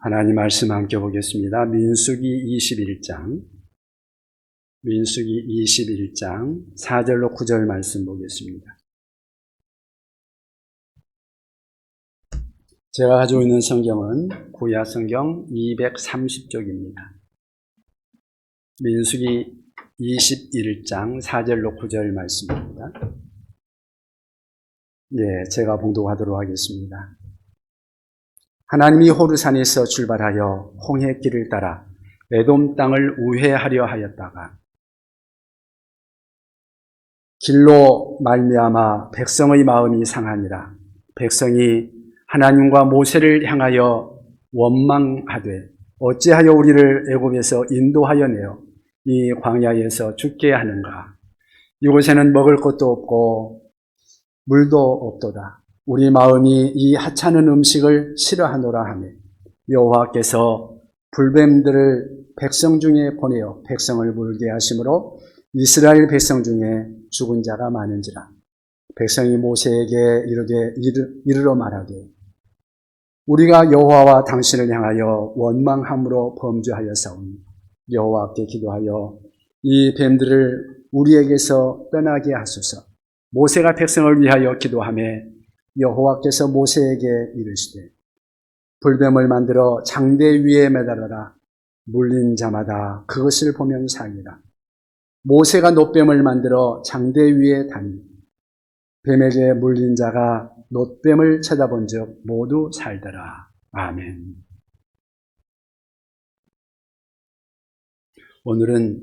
하나님 말씀 함께 보겠습니다. 민수기 21장 4절로 9절 말씀 보겠습니다. 제가 가지고 있는 성경은 구약 성경 230쪽입니다. 민수기 21장 4절로 9절 말씀입니다. 제가 봉독하도록 하겠습니다. 하나님이 호르산에서 출발하여 홍해 길을 따라 에돔 땅을 우회하려 하였다가 길로 말미암아 백성의 마음이 상하니라. 백성이 하나님과 모세를 향하여 원망하되 어찌하여 우리를 애굽에서 인도하여 내어 이 광야에서 죽게 하는가. 이곳에는 먹을 것도 없고 물도 없도다. 우리 마음이 이 하찮은 음식을 싫어하노라 하며 여호와께서 불뱀들을 백성 중에 보내어 백성을 물게 하심으로 이스라엘 백성 중에 죽은 자가 많은지라. 백성이 모세에게 이르러 말하되 우리가 여호와와 당신을 향하여 원망함으로 범죄하였사오니 여호와께 기도하여 이 뱀들을 우리에게서 떠나게 하소서. 모세가 백성을 위하여 기도하며 여호와께서 모세에게 이르시되 불뱀을 만들어 장대 위에 매달아라. 물린 자마다 그것을 보면 살리라. 모세가 놋뱀을 만들어 장대 위에 다니 뱀에게 물린 자가 놋뱀을 쳐다본 적 모두 살더라. 아멘. 오늘은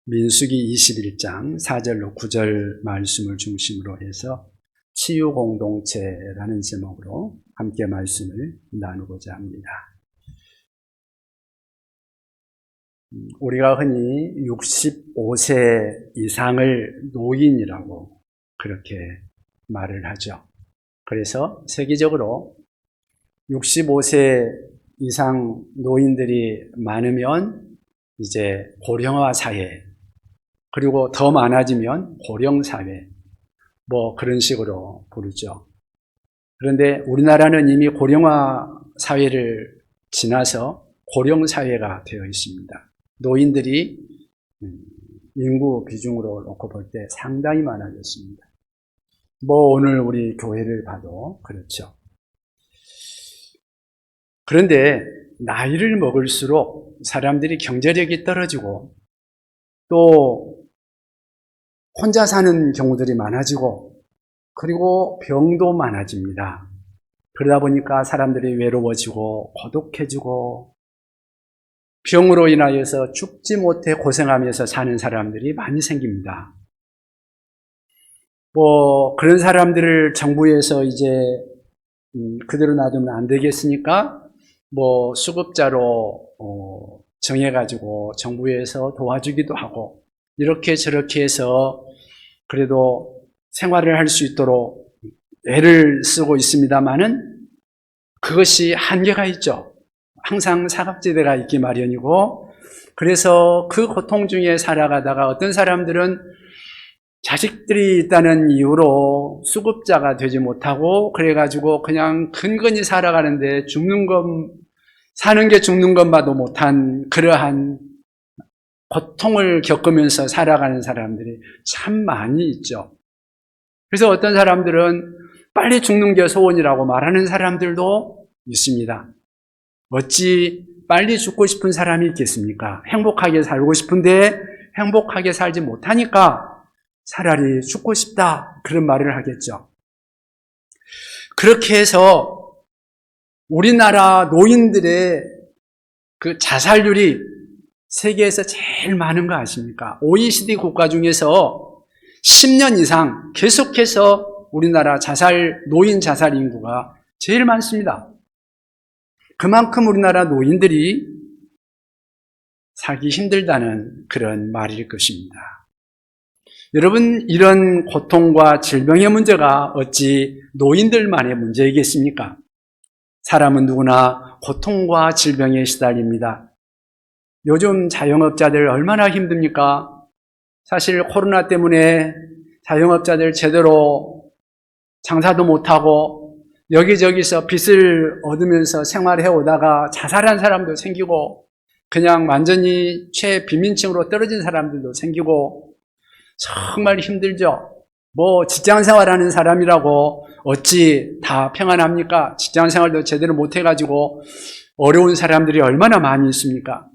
민수기 21장 4절로 9절 말씀을 중심으로 해서 치유공동체라는 제목으로 함께 말씀을 나누고자 합니다. 우리가 흔히 65세 이상을 노인이라고 그렇게 말을 하죠. 그래서 세계적으로 65세 이상 노인들이 많으면 이제 고령화 사회, 그리고 더 많아지면 고령 사회, 그런 식으로 부르죠. 그런데 우리나라는 이미 고령화 사회를 지나서 고령 사회가 되어 있습니다. 노인들이 인구 비중으로 놓고 볼 때 상당히 많아졌습니다. 오늘 우리 교회를 봐도 그렇죠. 그런데 나이를 먹을수록 사람들이 경제력이 떨어지고 또 혼자 사는 경우들이 많아지고 그리고 병도 많아집니다. 그러다 보니까 사람들이 외로워지고 고독해지고 병으로 인하여서 죽지 못해 고생하면서 사는 사람들이 많이 생깁니다. 그런 사람들을 정부에서 이제 그대로 놔두면 안 되겠으니까 수급자로 정해가지고 정부에서 도와주기도 하고 이렇게 저렇게 해서 그래도 생활을 할 수 있도록 애를 쓰고 있습니다만은 그것이 한계가 있죠. 항상 사각지대가 있기 마련이고, 그래서 그 고통 중에 살아가다가 어떤 사람들은 자식들이 있다는 이유로 수급자가 되지 못하고 그래가지고 그냥 근근히 살아가는데 사는 게 죽는 것마도 못한 그러한 고통을 겪으면서 살아가는 사람들이 참 많이 있죠. 그래서 어떤 사람들은 빨리 죽는 게 소원이라고 말하는 사람들도 있습니다. 어찌 빨리 죽고 싶은 사람이 있겠습니까? 행복하게 살고 싶은데 행복하게 살지 못하니까 차라리 죽고 싶다, 그런 말을 하겠죠. 그렇게 해서 우리나라 노인들의 그 자살률이 세계에서 제일 많은 거 아십니까? OECD 국가 중에서 10년 이상 계속해서 우리나라 노인 자살 인구가 제일 많습니다. 그만큼 우리나라 노인들이 살기 힘들다는 그런 말일 것입니다. 여러분, 이런 고통과 질병의 문제가 어찌 노인들만의 문제이겠습니까? 사람은 누구나 고통과 질병에 시달립니다. 요즘 자영업자들 얼마나 힘듭니까? 사실 코로나 때문에 자영업자들 제대로 장사도 못하고 여기저기서 빚을 얻으면서 생활해 오다가 자살한 사람도 생기고 그냥 완전히 최비민층으로 떨어진 사람들도 생기고 정말 힘들죠. 뭐 직장 생활하는 사람이라고 어찌 다 평안합니까? 직장 생활도 제대로 못해가지고 어려운 사람들이 얼마나 많이 있습니까?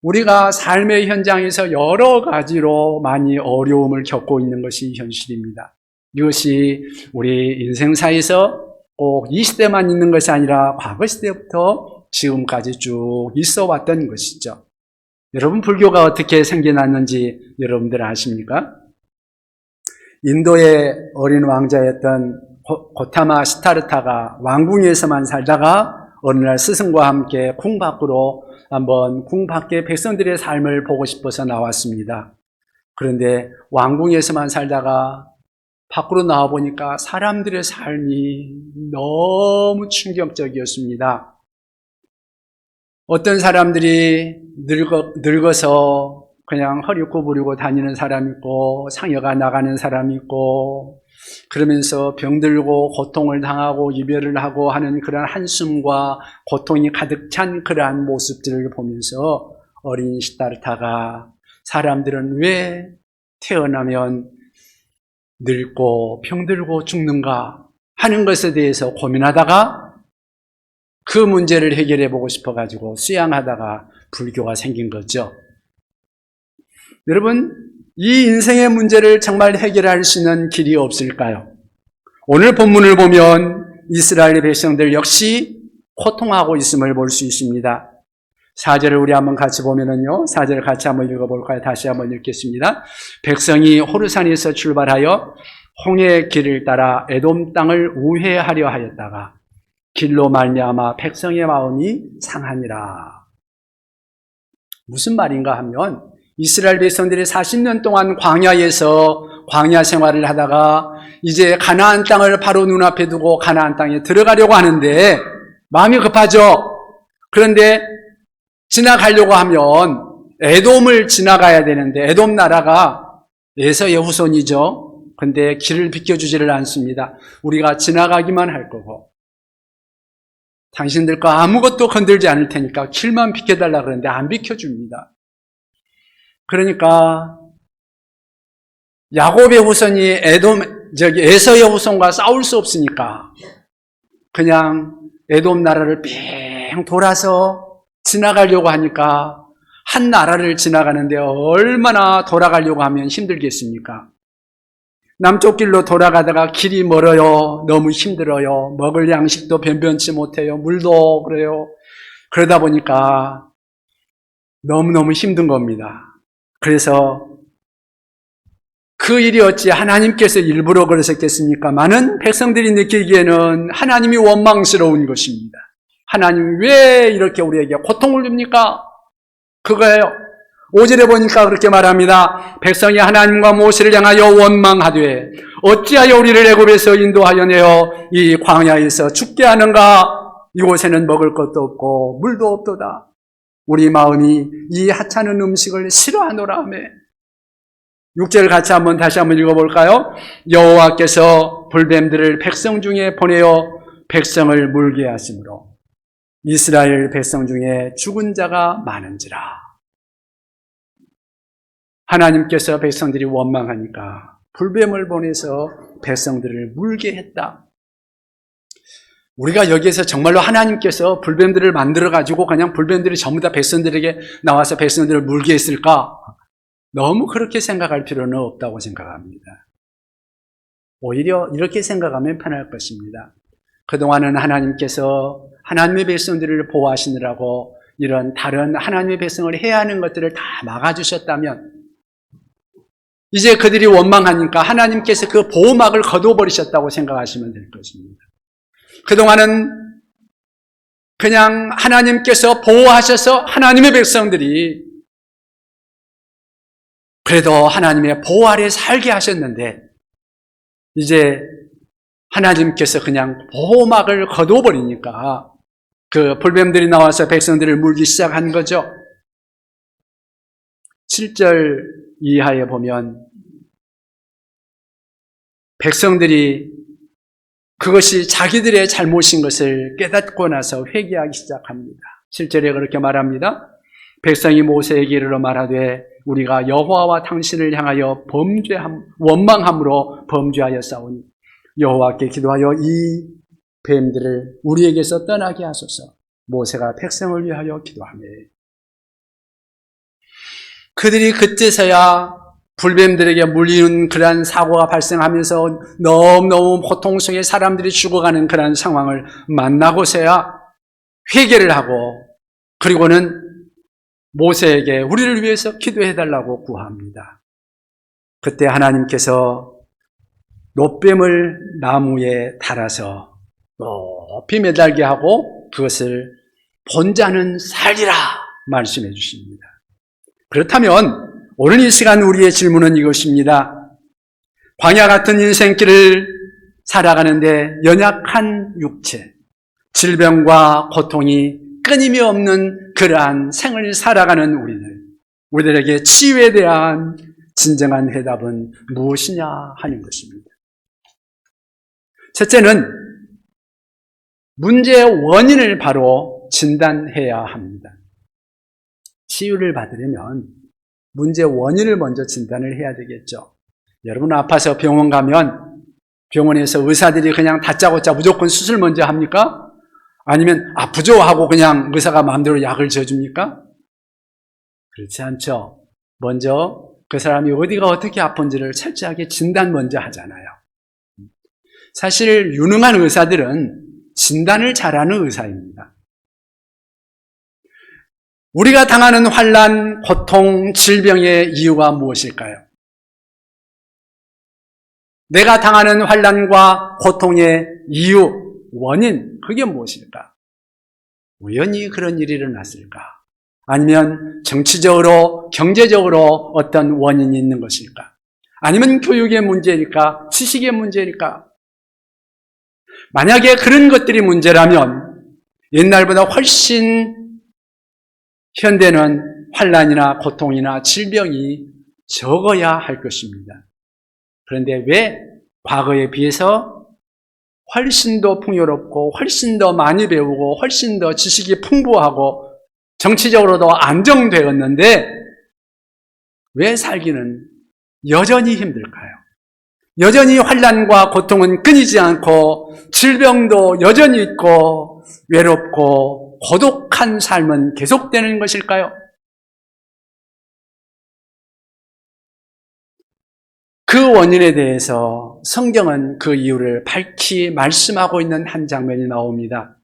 우리가 삶의 현장에서 여러 가지로 많이 어려움을 겪고 있는 것이 현실입니다. 이것이 우리 인생사에서 꼭 이 시대만 있는 것이 아니라 과거 시대부터 지금까지 쭉 있어 왔던 것이죠. 여러분, 불교가 어떻게 생겨났는지 여러분들 아십니까? 인도의 어린 왕자였던 고타마 시타르타가 왕궁에서만 살다가 어느 날 스승과 함께 궁 밖으로 한번 궁 밖의 백성들의 삶을 보고 싶어서 나왔습니다. 그런데 왕궁에서만 살다가 밖으로 나와보니까 사람들의 삶이 너무 충격적이었습니다. 어떤 사람들이 늙어서 그냥 허리 구부리고 다니는 사람이 있고 상여가 나가는 사람이 있고 그러면서 병들고 고통을 당하고 이별을 하고 하는 그런 한숨과 고통이 가득 찬 그러한 모습들을 보면서 어린 시타르타가 사람들은 왜 태어나면 늙고 병들고 죽는가 하는 것에 대해서 고민하다가 그 문제를 해결해 보고 싶어가지고 수양하다가 불교가 생긴 거죠. 여러분, 이 인생의 문제를 정말 해결할 수 있는 길이 없을까요? 오늘 본문을 보면 이스라엘 백성들 역시 고통하고 있음을 볼 수 있습니다. 4절을 우리 한번 같이 보면은요, 4절을 같이 한번 읽어볼까요? 다시 한번 읽겠습니다. 백성이 호르산에서 출발하여 홍해 길을 따라 에돔 땅을 우회하려 하였다가 길로 말미암아 백성의 마음이 상하니라. 무슨 말인가 하면 이스라엘 백성들이 40년 동안 광야에서 광야 생활을 하다가 이제 가나안 땅을 바로 눈앞에 두고 가나안 땅에 들어가려고 하는데 마음이 급하죠. 그런데 지나가려고 하면 에돔을 지나가야 되는데 에돔 나라가 에서의 후손이죠. 근데 길을 비켜주지를 않습니다. 우리가 지나가기만 할 거고 당신들 거 아무것도 건들지 않을 테니까 길만 비켜달라 그러는데 안 비켜줍니다. 그러니까 야곱의 후손이 에서의 후손과 싸울 수 없으니까 그냥 에돔 나라를 빙 돌아서 지나가려고 하니까 한 나라를 지나가는데 얼마나 돌아가려고 하면 힘들겠습니까? 남쪽 길로 돌아가다가 길이 멀어요. 너무 힘들어요. 먹을 양식도 변변치 못해요. 물도 그래요. 그러다 보니까 너무너무 힘든 겁니다. 그래서 그 일이 어찌 하나님께서 일부러 그러셨겠습니까? 많은 백성들이 느끼기에는 하나님이 원망스러운 것입니다. 하나님 왜 이렇게 우리에게 고통을 줍니까? 그거예요. 5절에 보니까 그렇게 말합니다. 백성이 하나님과 모세를 향하여 원망하되 어찌하여 우리를 애굽에서 인도하여 내어 이 광야에서 죽게 하는가? 이곳에는 먹을 것도 없고 물도 없도다. 우리 마음이 이 하찮은 음식을 싫어하노라 하며 6절 같이 다시 한번 읽어볼까요? 여호와께서 불뱀들을 백성 중에 보내어 백성을 물게 하심으로 이스라엘 백성 중에 죽은 자가 많은지라. 하나님께서 백성들이 원망하니까 불뱀을 보내서 백성들을 물게 했다. 우리가 여기에서 정말로 하나님께서 불뱀들을 만들어가지고 그냥 불뱀들이 전부 다 백성들에게 나와서 백성들을 물게 했을까? 너무 그렇게 생각할 필요는 없다고 생각합니다. 오히려 이렇게 생각하면 편할 것입니다. 그동안은 하나님께서 하나님의 백성들을 보호하시느라고 이런 다른 하나님의 백성을 해야 하는 것들을 다 막아주셨다면 이제 그들이 원망하니까 하나님께서 그 보호막을 거둬버리셨다고 생각하시면 될 것입니다. 그동안은 그냥 하나님께서 보호하셔서 하나님의 백성들이 그래도 하나님의 보호 아래 살게 하셨는데 이제 하나님께서 그냥 보호막을 거둬버리니까 그 불뱀들이 나와서 백성들을 물기 시작한 거죠. 7절 이하에 보면 백성들이 그것이 자기들의 잘못인 것을 깨닫고 나서 회개하기 시작합니다. 7절에 그렇게 말합니다. 백성이 모세에게 이르러 말하되 우리가 여호와와 당신을 향하여 원망함으로 범죄하였사오니 여호와께 기도하여 이 뱀들을 우리에게서 떠나게 하소서. 모세가 백성을 위하여 기도하며 그들이 그때서야 불뱀들에게 물리는 그러한 사고가 발생하면서 너무너무 고통 속에 사람들이 죽어가는 그러한 상황을 만나고서야 회개를 하고 그리고는 모세에게 우리를 위해서 기도해달라고 구합니다. 그때 하나님께서 놋뱀을 나무에 달아서 높이 매달게 하고 그것을 본 자는 살리라 말씀해 주십니다. 그렇다면 오늘 이 시간 우리의 질문은 이것입니다. 광야 같은 인생길을 살아가는데 연약한 육체, 질병과 고통이 끊임이 없는 그러한 생을 살아가는 우리들에게 치유에 대한 진정한 해답은 무엇이냐 하는 것입니다. 첫째는 문제의 원인을 바로 진단해야 합니다. 치유를 받으려면 문제의 원인을 먼저 진단을 해야 되겠죠. 여러분 아파서 병원 가면 병원에서 의사들이 그냥 다짜고짜 무조건 수술 먼저 합니까? 아니면 아프죠 하고 그냥 의사가 마음대로 약을 줘줍니까? 그렇지 않죠. 먼저 그 사람이 어디가 어떻게 아픈지를 철저하게 진단 먼저 하잖아요. 사실 유능한 의사들은 진단을 잘하는 의사입니다. 우리가 당하는 환난, 고통, 질병의 이유가 무엇일까요? 내가 당하는 환난과 고통의 이유, 원인, 그게 무엇일까? 우연히 그런 일이 일어났을까? 아니면 정치적으로, 경제적으로 어떤 원인이 있는 것일까? 아니면 교육의 문제일까? 지식의 문제일까? 만약에 그런 것들이 문제라면 옛날보다 훨씬 현대는 환난이나 고통이나 질병이 적어야 할 것입니다. 그런데 왜 과거에 비해서 훨씬 더 풍요롭고 훨씬 더 많이 배우고 훨씬 더 지식이 풍부하고 정치적으로도 안정되었는데 왜 살기는 여전히 힘들까요? 여전히 환난과 고통은 끊이지 않고 질병도 여전히 있고 외롭고 고독한 삶은 계속되는 것일까요? 그 원인에 대해서 성경은 그 이유를 밝히 말씀하고 있는 한 장면이 나옵니다.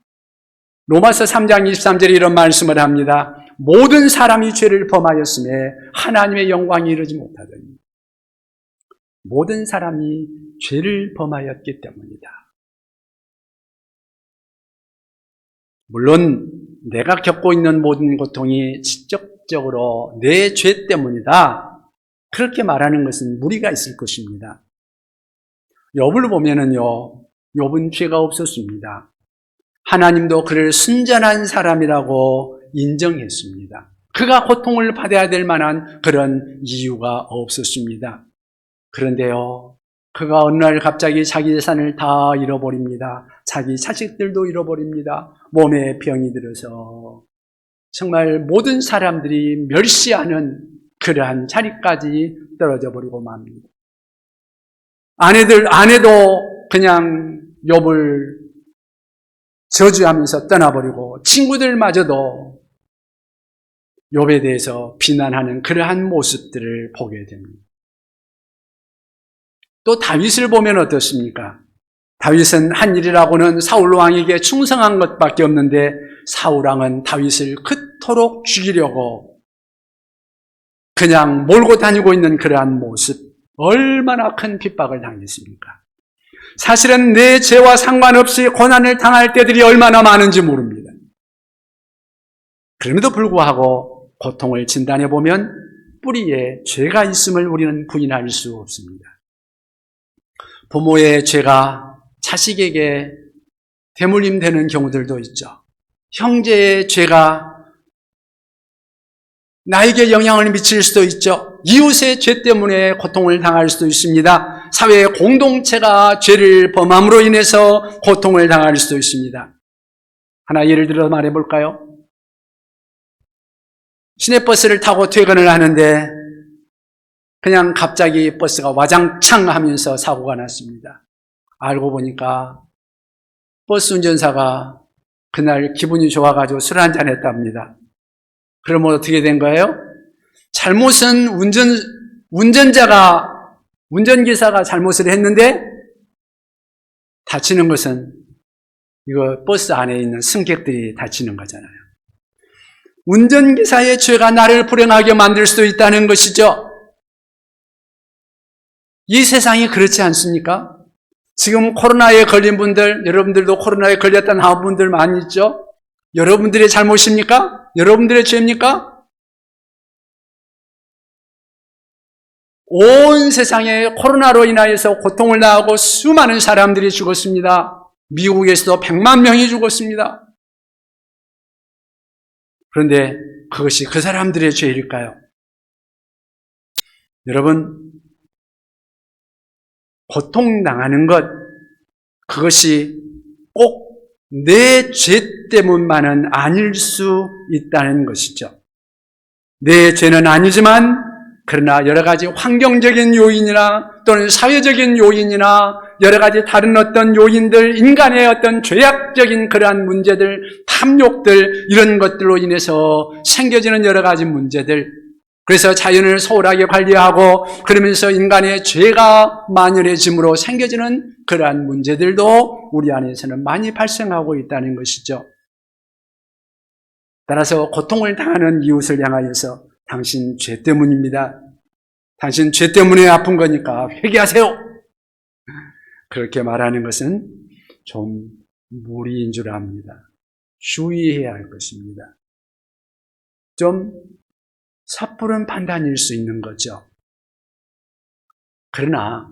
로마서 3장 23절에 이런 말씀을 합니다. 모든 사람이 죄를 범하였음에 하나님의 영광이 이르지 못하더니 모든 사람이 죄를 범하였기 때문이다. 물론 내가 겪고 있는 모든 고통이 직접적으로 내 죄 때문이다. 그렇게 말하는 것은 무리가 있을 것입니다. 욥을 보면은요, 욥은 죄가 없었습니다. 하나님도 그를 순전한 사람이라고 인정했습니다. 그가 고통을 받아야 될 만한 그런 이유가 없었습니다. 그런데요, 그가 어느 날 갑자기 자기 재산을 다 잃어버립니다. 자기 자식들도 잃어버립니다. 몸에 병이 들어서 정말 모든 사람들이 멸시하는 그러한 자리까지 떨어져 버리고 맙니다. 아내도 그냥 욥을 저주하면서 떠나버리고 친구들마저도 욥에 대해서 비난하는 그러한 모습들을 보게 됩니다. 또 다윗을 보면 어떻습니까? 다윗은 한 일이라고는 사울 왕에게 충성한 것밖에 없는데 사울 왕은 다윗을 그토록 죽이려고 그냥 몰고 다니고 있는 그러한 모습, 얼마나 큰 핍박을 당했습니까? 사실은 내 죄와 상관없이 고난을 당할 때들이 얼마나 많은지 모릅니다. 그럼에도 불구하고 고통을 진단해 보면 뿌리에 죄가 있음을 우리는 부인할 수 없습니다. 부모의 죄가 자식에게 대물림 되는 경우들도 있죠. 형제의 죄가 나에게 영향을 미칠 수도 있죠. 이웃의 죄 때문에 고통을 당할 수도 있습니다. 사회 공동체가 죄를 범함으로 인해서 고통을 당할 수도 있습니다. 하나 예를 들어 말해볼까요? 시내버스를 타고 퇴근을 하는데 그냥 갑자기 버스가 와장창 하면서 사고가 났습니다. 알고 보니까 버스 운전사가 그날 기분이 좋아가지고 술 한잔 했답니다. 그러면 어떻게 된 거예요? 잘못은 운전기사가 잘못을 했는데 다치는 것은 이거 버스 안에 있는 승객들이 다치는 거잖아요. 운전기사의 죄가 나를 불행하게 만들 수도 있다는 것이죠. 이 세상이 그렇지 않습니까? 지금 코로나에 걸린 분들, 여러분들도 코로나에 걸렸던 분들 많이 있죠? 여러분들의 잘못입니까? 여러분들의 죄입니까? 온 세상에 코로나로 인하여서 고통을 당하고 수많은 사람들이 죽었습니다. 미국에서도 100만 명이 죽었습니다. 그런데 그것이 그 사람들의 죄일까요? 여러분, 고통당하는 것, 그것이 꼭 내 죄 때문만은 아닐 수 있다는 것이죠. 내 죄는 아니지만 그러나 여러 가지 환경적인 요인이나 또는 사회적인 요인이나 여러 가지 다른 어떤 요인들, 인간의 어떤 죄악적인 그러한 문제들, 탐욕들, 이런 것들로 인해서 생겨지는 여러 가지 문제들, 그래서 자연을 소홀하게 관리하고 그러면서 인간의 죄가 만연해짐으로 생겨지는 그러한 문제들도 우리 안에서는 많이 발생하고 있다는 것이죠. 따라서 고통을 당하는 이웃을 향하여서 당신 죄 때문입니다. 당신 죄 때문에 아픈 거니까 회개하세요. 그렇게 말하는 것은 좀 무리인 줄 압니다. 주의해야 할 것입니다. 좀 섣부른 판단일 수 있는 거죠. 그러나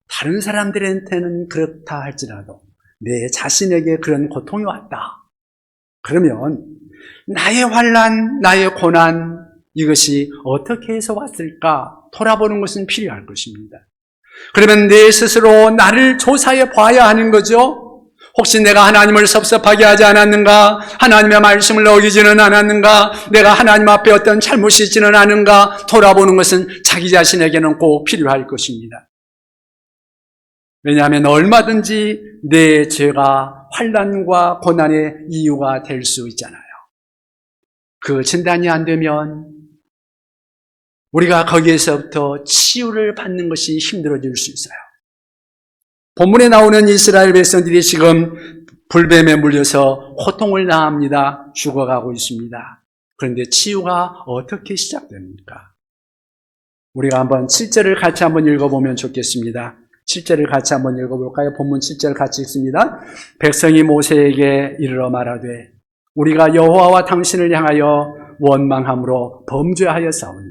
다른 사람들한테는 그렇다 할지라도 내 자신에게 그런 고통이 왔다. 그러면 나의 환난, 나의 고난, 이것이 어떻게 해서 왔을까 돌아보는 것은 필요할 것입니다. 그러면 내 스스로 나를 조사해 봐야 하는 거죠. 혹시 내가 하나님을 섭섭하게 하지 않았는가? 하나님의 말씀을 어기지는 않았는가? 내가 하나님 앞에 어떤 잘못이 있지는 않은가? 돌아보는 것은 자기 자신에게는 꼭 필요할 것입니다. 왜냐하면 얼마든지 내 죄가 환난과 고난의 이유가 될 수 있잖아요. 그 진단이 안 되면 우리가 거기에서부터 치유를 받는 것이 힘들어질 수 있어요. 본문에 나오는 이스라엘 백성들이 지금 불뱀에 물려서 고통을 당합니다. 죽어가고 있습니다. 그런데 치유가 어떻게 시작됩니까? 우리가 한번 7절을 같이 한번 읽어보면 좋겠습니다. 7절을 같이 한번 읽어볼까요? 본문 7절 같이 읽습니다. 백성이 모세에게 이르러 말하되 우리가 여호와와 당신을 향하여 원망함으로 범죄하였사오니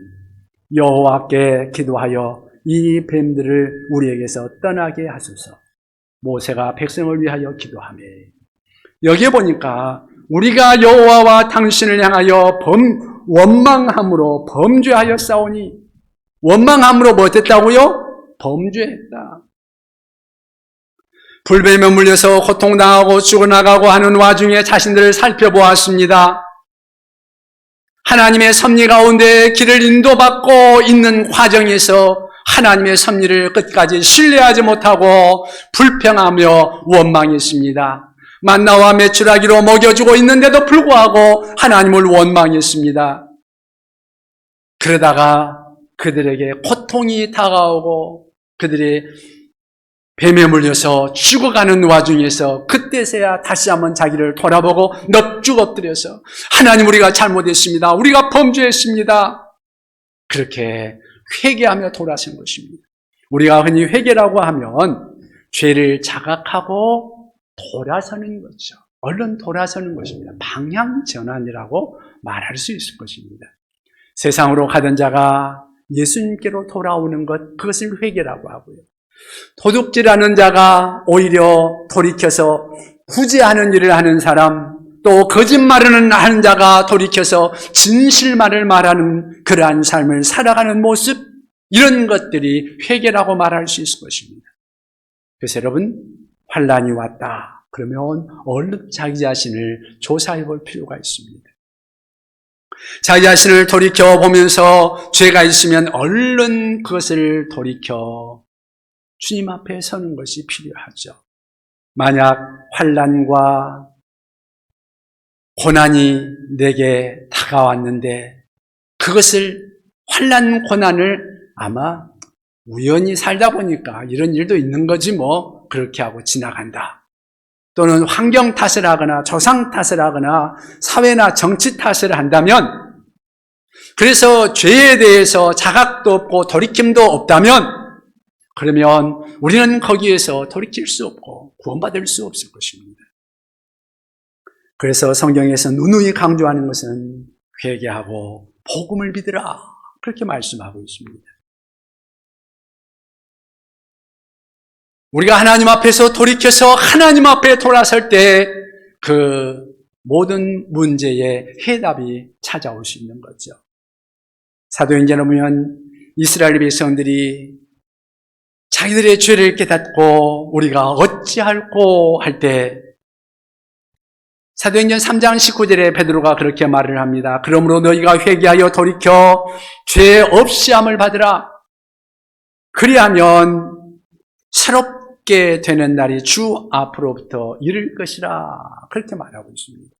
여호와께 기도하여 이 뱀들을 우리에게서 떠나게 하소서. 모세가 백성을 위하여 기도하며, 여기에 보니까 우리가 여호와와 당신을 향하여 원망함으로 범죄하였사오니, 원망함으로 뭐 됐다고요? 범죄했다. 불뱀에 물려서 고통당하고 죽어나가고 하는 와중에 자신들을 살펴보았습니다. 하나님의 섭리 가운데 길을 인도받고 있는 과정에서 하나님의 섭리를 끝까지 신뢰하지 못하고 불평하며 원망했습니다. 만나와 메추라기로 먹여주고 있는데도 불구하고 하나님을 원망했습니다. 그러다가 그들에게 고통이 다가오고 그들이 뱀에 물려서 죽어가는 와중에서 그때서야 다시 한번 자기를 돌아보고 넙죽 엎드려서 하나님, 우리가 잘못했습니다. 우리가 범죄했습니다. 그렇게 회개하며 돌아선 것입니다. 우리가 흔히 회개라고 하면 죄를 자각하고 돌아서는 거죠. 얼른 돌아서는 것입니다. 방향 전환이라고 말할 수 있을 것입니다. 세상으로 가던 자가 예수님께로 돌아오는 것, 그것을 회개라고 하고요. 도둑질하는 자가 오히려 돌이켜서 구제하는 일을 하는 사람, 또 거짓말을 하는 자가 돌이켜서 진실만을 말하는 그러한 삶을 살아가는 모습, 이런 것들이 회개라고 말할 수 있을 것입니다. 그래서 여러분, 환난이 왔다 그러면 얼른 자기 자신을 조사해 볼 필요가 있습니다. 자기 자신을 돌이켜보면서 죄가 있으면 얼른 그것을 돌이켜 주님 앞에 서는 것이 필요하죠. 만약 환난과 고난이 내게 다가왔는데 그것을 환난 고난을 아마 우연히 살다 보니까 이런 일도 있는 거지 뭐 그렇게 하고 지나간다. 또는 환경 탓을 하거나 조상 탓을 하거나 사회나 정치 탓을 한다면, 그래서 죄에 대해서 자각도 없고 돌이킴도 없다면 그러면 우리는 거기에서 돌이킬 수 없고 구원받을 수 없을 것입니다. 그래서 성경에서 누누이 강조하는 것은 회개하고 복음을 믿으라 그렇게 말씀하고 있습니다. 우리가 하나님 앞에서 돌이켜서 하나님 앞에 돌아설 때 그 모든 문제의 해답이 찾아올 수 있는 거죠. 사도행전에 보면 이스라엘 백성들이 자기들의 죄를 깨닫고 우리가 어찌할꼬 할 때 사도행전 3장 19절에 베드로가 그렇게 말을 합니다. 그러므로 너희가 회개하여 돌이켜 죄 없이 함을 받으라. 그리하면 새롭게 되는 날이 주 앞으로부터 이를 것이라. 그렇게 말하고 있습니다.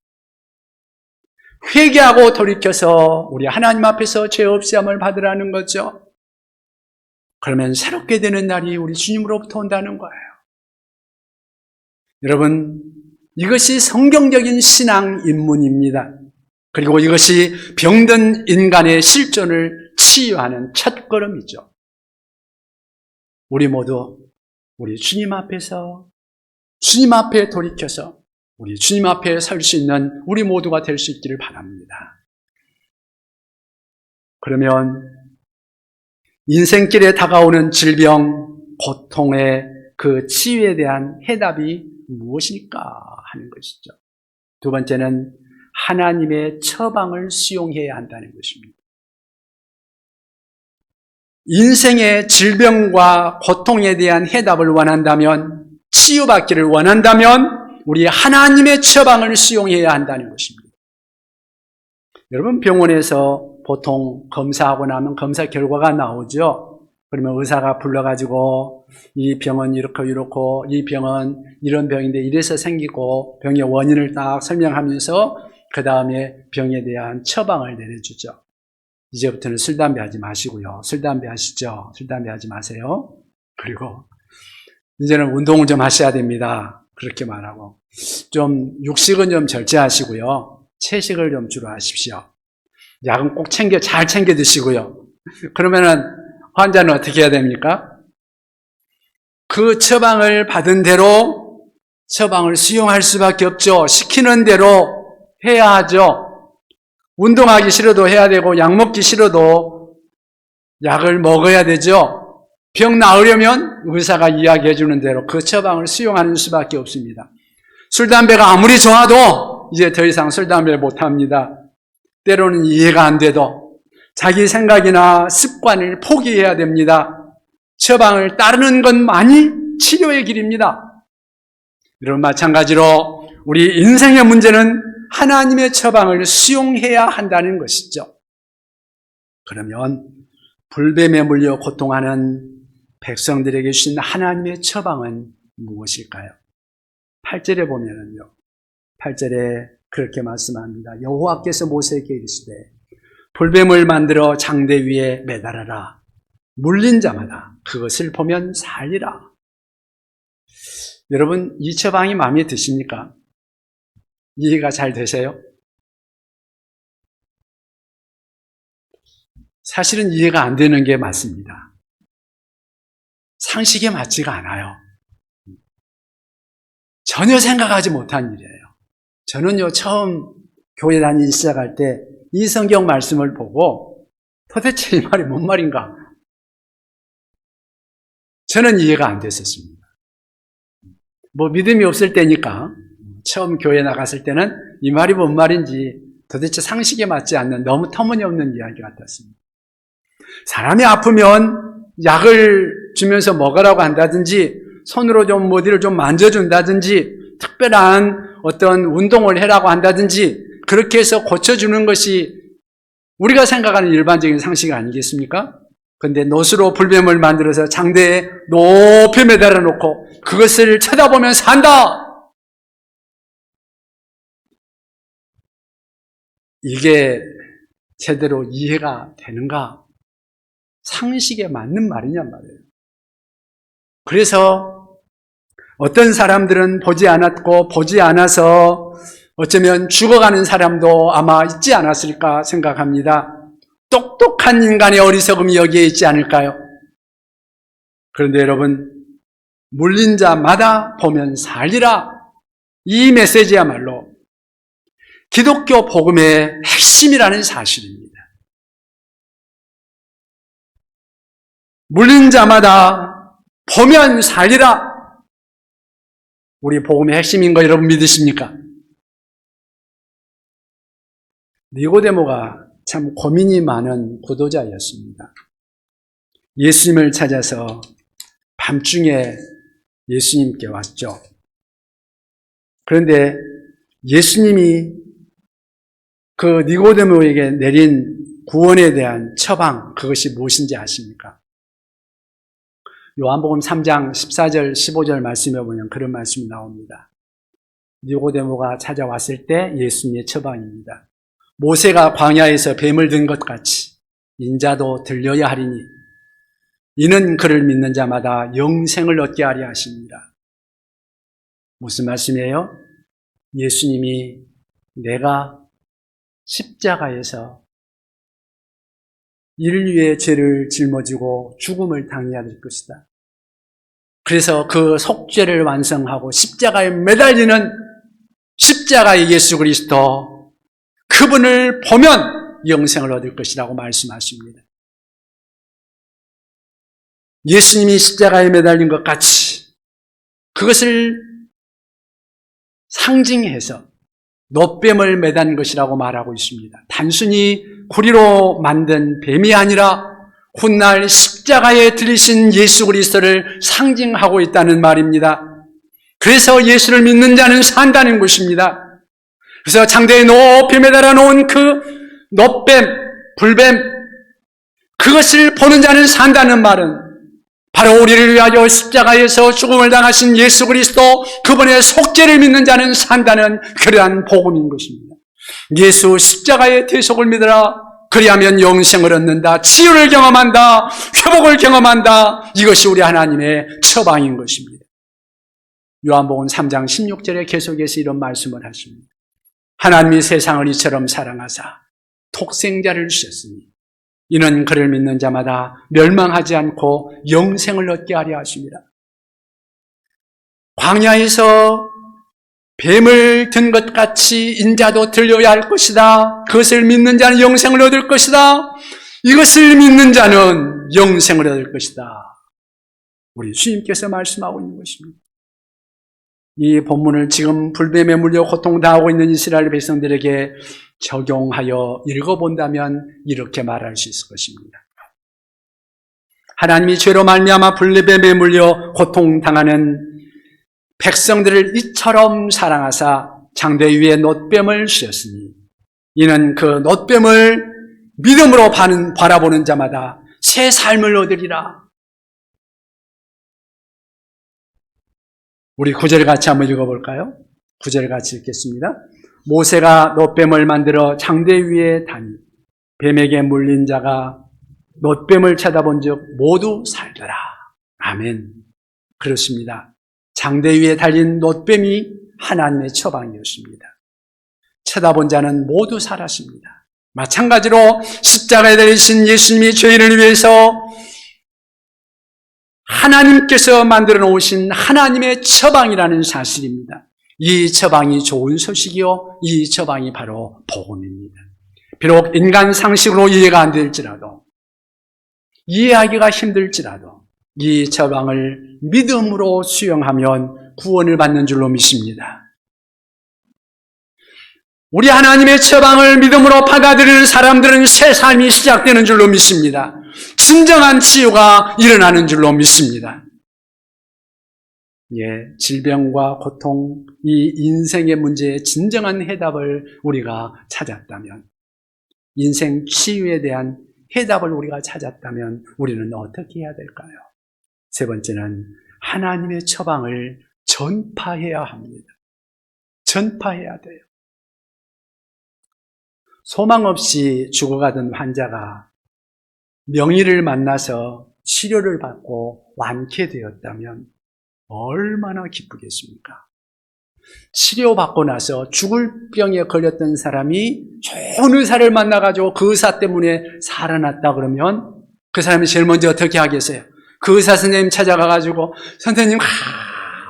회개하고 돌이켜서 우리 하나님 앞에서 죄 없이 함을 받으라는 거죠. 그러면 새롭게 되는 날이 우리 주님으로부터 온다는 거예요. 여러분, 이것이 성경적인 신앙 입문입니다. 그리고 이것이 병든 인간의 실존을 치유하는 첫걸음이죠. 우리 모두 우리 주님 앞에서 주님 앞에 돌이켜서 우리 주님 앞에 설 수 있는 우리 모두가 될 수 있기를 바랍니다. 그러면 인생길에 다가오는 질병, 고통의 그 치유에 대한 해답이 무엇일까 하는 것이죠. 두 번째는 하나님의 처방을 수용해야 한다는 것입니다. 인생의 질병과 고통에 대한 해답을 원한다면, 치유받기를 원한다면 우리 하나님의 처방을 수용해야 한다는 것입니다. 여러분, 병원에서 보통 검사하고 나면 검사 결과가 나오죠. 그러면 의사가 불러가지고 이 병은 이렇고 이 병은 이런 병인데 이래서 생기고 병의 원인을 딱 설명하면서 그 다음에 병에 대한 처방을 내려주죠. 이제부터는 술, 담배 하지 마시고요. 술, 담배 하시죠? 술, 담배 하지 마세요. 그리고 이제는 운동을 좀 하셔야 됩니다. 그렇게 말하고 좀 육식은 좀 절제하시고요. 채식을 좀 주로 하십시오. 약은 꼭 잘 챙겨 드시고요. 그러면은 환자는 어떻게 해야 됩니까? 그 처방을 받은 대로 처방을 수용할 수밖에 없죠. 시키는 대로 해야 하죠. 운동하기 싫어도 해야 되고 약 먹기 싫어도 약을 먹어야 되죠. 병 나으려면 의사가 이야기해 주는 대로 그 처방을 수용하는 수밖에 없습니다. 술, 담배가 아무리 좋아도 이제 더 이상 술, 담배를 못합니다. 때로는 이해가 안 돼도 자기 생각이나 습관을 포기해야 됩니다. 처방을 따르는 것만이 치료의 길입니다. 여러분, 마찬가지로 우리 인생의 문제는 하나님의 처방을 수용해야 한다는 것이죠. 그러면 불뱀에 물려 고통하는 백성들에게 주신 하나님의 처방은 무엇일까요? 8절에 보면은요, 8절에 그렇게 말씀합니다. 여호와께서 모세에게 이르시되 불뱀을 만들어 장대 위에 매달아라. 물린 자마다 그것을 보면 살리라. 여러분, 이 처방이 마음에 드십니까? 이해가 잘 되세요? 사실은 이해가 안 되는 게 맞습니다. 상식에 맞지가 않아요. 전혀 생각하지 못한 일이에요. 저는요, 처음 교회 다니기 시작할 때 이 성경 말씀을 보고 도대체 이 말이 뭔 말인가? 저는 이해가 안 됐었습니다. 뭐 믿음이 없을 때니까 처음 교회 나갔을 때는 이 말이 뭔 말인지 도대체 상식에 맞지 않는 너무 터무니없는 이야기 같았습니다. 사람이 아프면 약을 주면서 먹으라고 한다든지 손으로 좀 어디를 좀 만져준다든지 특별한 어떤 운동을 해라고 한다든지 그렇게 해서 고쳐주는 것이 우리가 생각하는 일반적인 상식 아니겠습니까? 그런데 놋으로 불뱀을 만들어서 장대에 높이 매달아 놓고 그것을 쳐다보면 산다! 이게 제대로 이해가 되는가? 상식에 맞는 말이냔 말이에요. 그래서 어떤 사람들은 보지 않았고 보지 않아서 어쩌면 죽어가는 사람도 아마 있지 않았을까 생각합니다. 똑똑한 인간의 어리석음이 여기에 있지 않을까요? 그런데 여러분, 물린 자마다 보면 살리라. 이 메시지야말로 기독교 복음의 핵심이라는 사실입니다. 물린 자마다 보면 살리라. 우리 복음의 핵심인 거 여러분 믿으십니까? 니고데모가 참 고민이 많은 구도자였습니다. 예수님을 찾아서 밤중에 예수님께 왔죠. 그런데 예수님이 그 니고데모에게 내린 구원에 대한 처방, 그것이 무엇인지 아십니까? 요한복음 3장 14절 15절 말씀에 보면 그런 말씀이 나옵니다. 니고데모가 찾아왔을 때 예수님의 처방입니다. 모세가 광야에서 뱀을 든 것 같이 인자도 들려야 하리니 이는 그를 믿는 자마다 영생을 얻게 하려 하십니다. 무슨 말씀이에요? 예수님이 내가 십자가에서 인류의 죄를 짊어지고 죽음을 당해야 될 것이다. 그래서 그 속죄를 완성하고 십자가에 매달리는 십자가의 예수 그리스도, 그분을 보면 영생을 얻을 것이라고 말씀하십니다. 예수님이 십자가에 매달린 것 같이 그것을 상징해서 놋뱀을 매단 것이라고 말하고 있습니다. 단순히 구리로 만든 뱀이 아니라 훗날 십자가에 들리신 예수 그리스도를 상징하고 있다는 말입니다. 그래서 예수를 믿는 자는 산다는 것입니다. 그래서 장대에 높이 매달아 놓은 그 놋뱀, 불뱀, 그것을 보는 자는 산다는 말은 바로 우리를 위하여 십자가에서 죽음을 당하신 예수 그리스도, 그분의 속죄를 믿는 자는 산다는 그러한 복음인 것입니다. 예수 십자가의 대속을 믿으라. 그리하면 영생을 얻는다. 치유를 경험한다. 회복을 경험한다. 이것이 우리 하나님의 처방인 것입니다. 요한복음 3장 16절에 계속해서 이런 말씀을 하십니다. 하나님이 세상을 이처럼 사랑하사 독생자를 주셨으니 이는 그를 믿는 자마다 멸망하지 않고 영생을 얻게 하려 하십니다. 광야에서 뱀을 든 것 같이 인자도 들려야 할 것이다. 그것을 믿는 자는 영생을 얻을 것이다. 이것을 믿는 자는 영생을 얻을 것이다. 우리 주님께서 말씀하고 있는 것입니다. 이 본문을 지금 불뱀에 물려 고통당하고 있는 이스라엘 백성들에게 적용하여 읽어본다면 이렇게 말할 수 있을 것입니다. 하나님이 죄로 말미암아 불뱀에 물려 고통당하는 백성들을 이처럼 사랑하사 장대 위에 놋뱀을 씌웠으니 이는 그 놋뱀을 믿음으로 바라보는 자마다 새 삶을 얻으리라. 우리 9절 같이 한번 읽어볼까요? 9절 같이 읽겠습니다. 모세가 놋뱀을 만들어 장대 위에 다니 뱀에게 물린 자가 놋뱀을 쳐다본 즉 모두 살더라. 아멘. 그렇습니다. 장대 위에 달린 놋뱀이 하나님의 처방이었습니다. 쳐다본 자는 모두 살았습니다. 마찬가지로 십자가에 달리신 예수님이 죄인을 위해서 하나님께서 만들어 놓으신 하나님의 처방이라는 사실입니다. 이 처방이 좋은 소식이요, 이 처방이 바로 복음입니다. 비록 인간 상식으로 이해가 안 될지라도, 이해하기가 힘들지라도 이 처방을 믿음으로 수용하면 구원을 받는 줄로 믿습니다. 우리 하나님의 처방을 믿음으로 받아들이는 사람들은 새 삶이 시작되는 줄로 믿습니다. 진정한 치유가 일어나는 줄로 믿습니다. 예, 질병과 고통, 이 인생의 문제에 진정한 해답을 우리가 찾았다면, 인생 치유에 대한 해답을 우리가 찾았다면 우리는 어떻게 해야 될까요? 세 번째는 하나님의 처방을 전파해야 합니다. 전파해야 돼요. 소망 없이 죽어가던 환자가 명의를 만나서 치료를 받고 완쾌되었다면 얼마나 기쁘겠습니까? 치료받고 나서 죽을 병에 걸렸던 사람이 좋은 의사를 만나가지고 그 의사 때문에 살아났다 그러면 그 사람이 제일 먼저 어떻게 하겠어요? 그 의사 선생님 찾아가가지고 선생님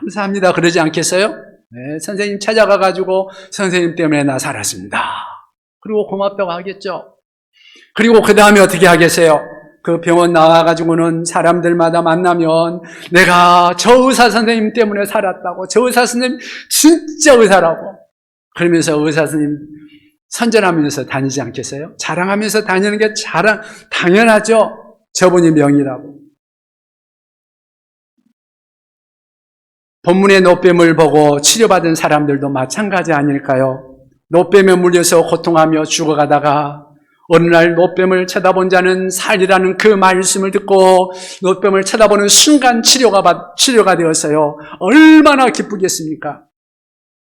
감사합니다 그러지 않겠어요? 네, 선생님 찾아가가지고 선생님 때문에 나 살았습니다. 그리고 고맙다고 하겠죠. 그리고 그 다음에 어떻게 하겠어요? 그 병원 나와가지고는 사람들마다 만나면 내가 저 의사 선생님 때문에 살았다고, 저 의사 선생님 진짜 의사라고 그러면서 의사 선생님 선전하면서 다니지 않겠어요? 자랑하면서 다니는 게 당연하죠. 저분이 명이라고. 본문의 노뱀을 보고 치료받은 사람들도 마찬가지 아닐까요? 노뱀에 물려서 고통하며 죽어가다가 어느 날 노뱀을 쳐다본 자는 살리라는 그 말씀을 듣고 노뱀을 쳐다보는 순간 치료가 되었어요. 얼마나 기쁘겠습니까?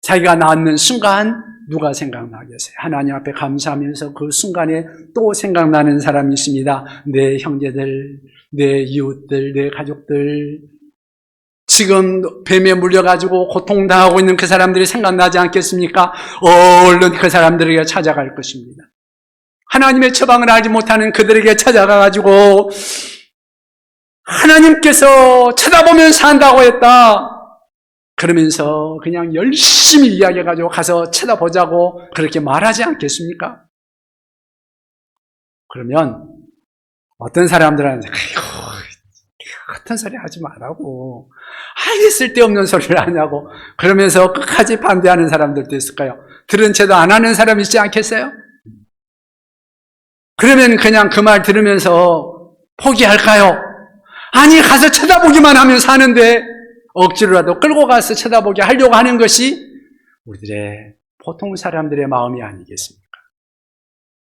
자기가 낫는 순간 누가 생각나겠어요? 하나님 앞에 감사하면서 그 순간에 또 생각나는 사람이 있습니다. 내 형제들, 내 이웃들, 내 가족들, 지금 뱀에 물려가지고 고통당하고 있는 그 사람들이 생각나지 않겠습니까? 얼른 그 사람들에게 찾아갈 것입니다. 하나님의 처방을 알지 못하는 그들에게 찾아가가지고 하나님께서 쳐다보면 산다고 했다. 그러면서 그냥 열심히 이야기해가지고 가서 쳐다보자고 그렇게 말하지 않겠습니까? 그러면 어떤 사람들한테 같은 소리 하지 말라고, 아예 쓸데없는 소리를 하냐고 그러면서 끝까지 반대하는 사람들도 있을까요? 들은 채도 안 하는 사람 있지 않겠어요? 그러면 그냥 그 말 들으면서 포기할까요? 아니, 가서 쳐다보기만 하면 사는데 억지로라도 끌고 가서 쳐다보게 하려고 하는 것이 우리들의 보통 사람들의 마음이 아니겠습니까?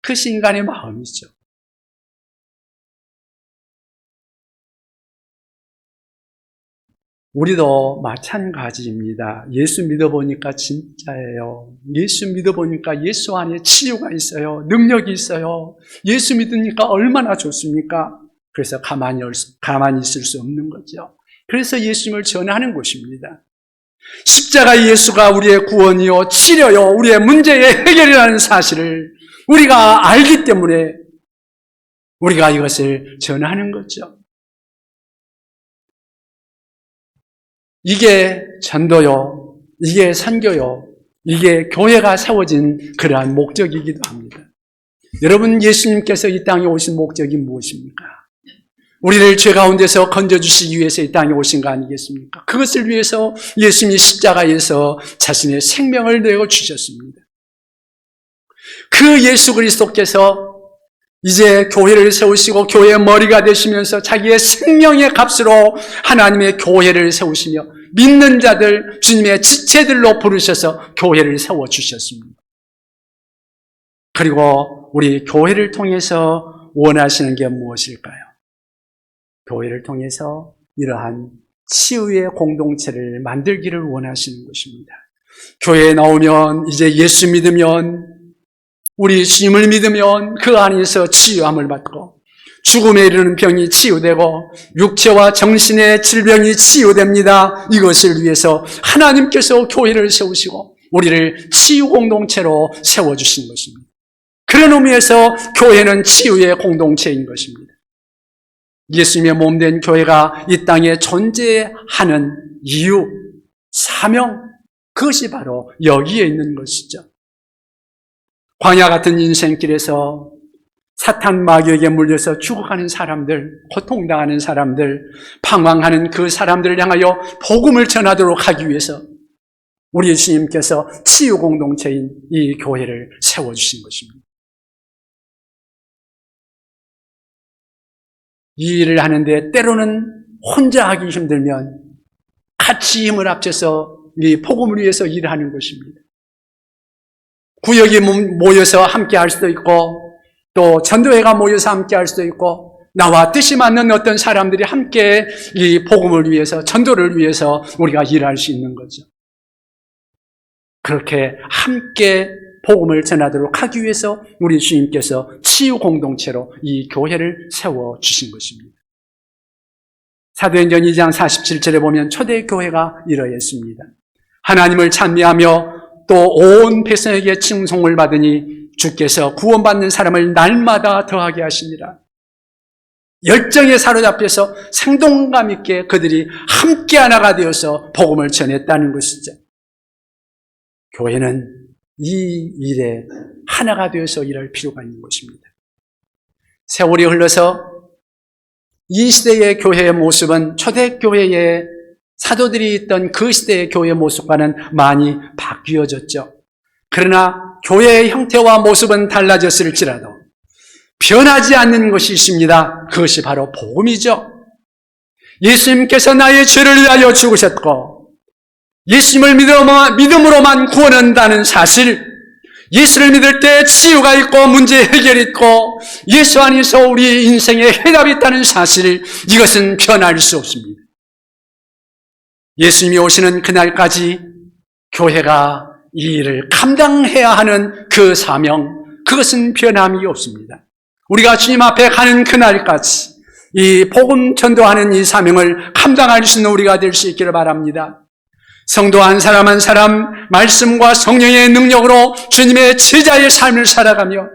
그것이 인간의 마음이죠. 우리도 마찬가지입니다. 예수 믿어보니까 진짜예요. 예수 믿어보니까 예수 안에 치유가 있어요. 능력이 있어요. 예수 믿으니까 얼마나 좋습니까? 그래서 가만히 있을 수 없는 거죠. 그래서 예수님을 전하는 것입니다. 십자가 예수가 우리의 구원이요, 치료요, 우리의 문제의 해결이라는 사실을 우리가 알기 때문에 우리가 이것을 전하는 거죠. 이게 전도요, 이게 선교요, 이게 교회가 세워진 그러한 목적이기도 합니다. 여러분, 예수님께서 이 땅에 오신 목적이 무엇입니까? 우리를 죄 가운데서 건져주시기 위해서 이 땅에 오신 거 아니겠습니까? 그것을 위해서 예수님이 십자가에서 자신의 생명을 내어주셨습니다. 그 예수 그리스도께서 이제 교회를 세우시고 교회의 머리가 되시면서 자기의 생명의 값으로 하나님의 교회를 세우시며 믿는 자들, 주님의 지체들로 부르셔서 교회를 세워주셨습니다. 그리고 우리 교회를 통해서 원하시는 게 무엇일까요? 교회를 통해서 이러한 치유의 공동체를 만들기를 원하시는 것입니다. 교회에 나오면 이제 예수 믿으면, 우리 주님을 믿으면 그 안에서 치유함을 받고 죽음에 이르는 병이 치유되고 육체와 정신의 질병이 치유됩니다. 이것을 위해서 하나님께서 교회를 세우시고 우리를 치유 공동체로 세워주신 것입니다. 그런 의미에서 교회는 치유의 공동체인 것입니다. 예수님의 몸된 교회가 이 땅에 존재하는 이유, 사명, 그것이 바로 여기에 있는 것이죠. 광야 같은 인생길에서 사탄 마귀에게 물려서 죽어가는 사람들, 고통당하는 사람들, 방황하는 그 사람들을 향하여 복음을 전하도록 하기 위해서 우리 예수님께서 치유 공동체인 이 교회를 세워주신 것입니다. 이 일을 하는데 때로는 혼자 하기 힘들면 같이 힘을 합쳐서 이 복음을 위해서 일하는 것입니다. 구역이 모여서 함께 할 수도 있고 또 전도회가 모여서 함께 할 수도 있고 나와 뜻이 맞는 어떤 사람들이 함께 이 복음을 위해서 전도를 위해서 우리가 일할 수 있는 거죠. 그렇게 함께 복음을 전하도록 하기 위해서 우리 주님께서 치유 공동체로 이 교회를 세워주신 것입니다. 사도행전 2장 47절에 보면 초대교회가 이러했습니다. 하나님을 찬미하며 또 온 백성에게 칭송을 받으니 주께서 구원받는 사람을 날마다 더하게 하시니라. 열정에 사로잡혀서 생동감 있게 그들이 함께 하나가 되어서 복음을 전했다는 것이죠. 교회는 이 일에 하나가 되어서 일할 필요가 있는 것입니다. 세월이 흘러서 이 시대의 교회의 모습은 초대교회의 사도들이 있던 그 시대의 교회의 모습과는 많이 바뀌어졌죠. 그러나 교회의 형태와 모습은 달라졌을지라도 변하지 않는 것이 있습니다. 그것이 바로 복음이죠. 예수님께서 나의 죄를 위하여 죽으셨고 예수님을 믿음으로만 구원한다는 사실, 예수를 믿을 때 치유가 있고 문제 해결이 있고 예수 안에서 우리 인생에 해답이 있다는 사실, 이것은 변할 수 없습니다. 예수님이 오시는 그날까지 교회가 이 일을 감당해야 하는 그 사명, 그것은 변함이 없습니다. 우리가 주님 앞에 가는 그날까지 이 복음 전도하는 이 사명을 감당할 수 있는 우리가 될 수 있기를 바랍니다. 성도 한 사람 한 사람 말씀과 성령의 능력으로 주님의 제자의 삶을 살아가며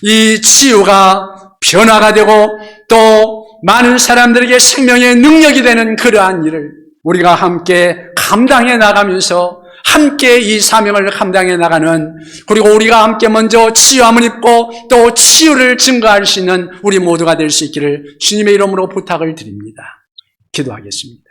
이 치유가 변화가 되고 또 많은 사람들에게 생명의 능력이 되는 그러한 일을 우리가 함께 감당해 나가면서 함께 이 사명을 감당해 나가는, 그리고 우리가 함께 먼저 치유함을 입고 또 치유를 증거할 수 있는 우리 모두가 될 수 있기를 주님의 이름으로 부탁을 드립니다. 기도하겠습니다.